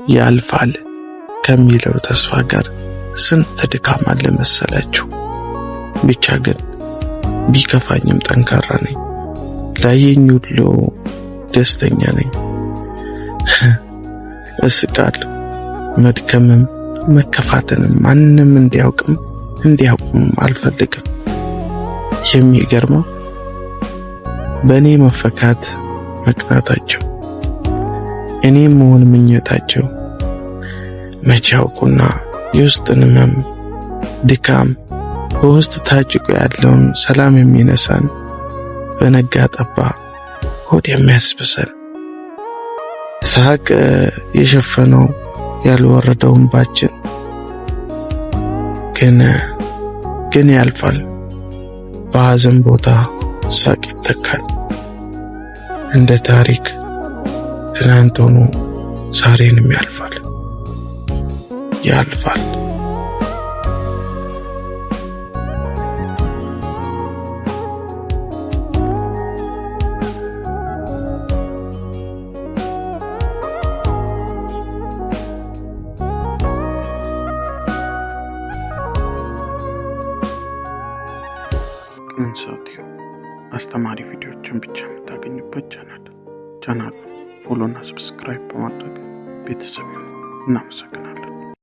ያልፋል ከሚለው ተስፋ ጋር ስንት ድካም አለ መሰላችሁ። ብቻ ግን ቢከፋኝም ጠንካራ ነኝ። ላየኝ ሁሉ ደስተኛ ነኝ። እስቃለሁ። መድከምም መከፋትንም ማንም እንዲያውቅም አልፈልግም። የሚገርመው በእኔ መፈካት መቅናታቸው፣ እኔ መሆን ምኞታቸው መቼ ያውቁና የውስጥን ህመም ድካም በውስጥ ታጭቆ ያለውን ሰላም የሚነሳን በነጋ ጠባ ሆድ የሚያስብሰን ሳቅ የሸፈነው ያልወረደው እንባችን ግን ያልፋል። በሐዘን ቦታ ሳቅ ይተካል። እንደ ታሪክ ትናንት ሆኖ ዛሬንም ያልፋል። ቅንሶትዮ አስተማሪ ቪዲዮዎችን ብቻ የምታገኙበት ቻናል ፎሎ እና ሰብስክራይብ በማድረግ ቤተሰብ ይሁኑ። እናመሰግናለን።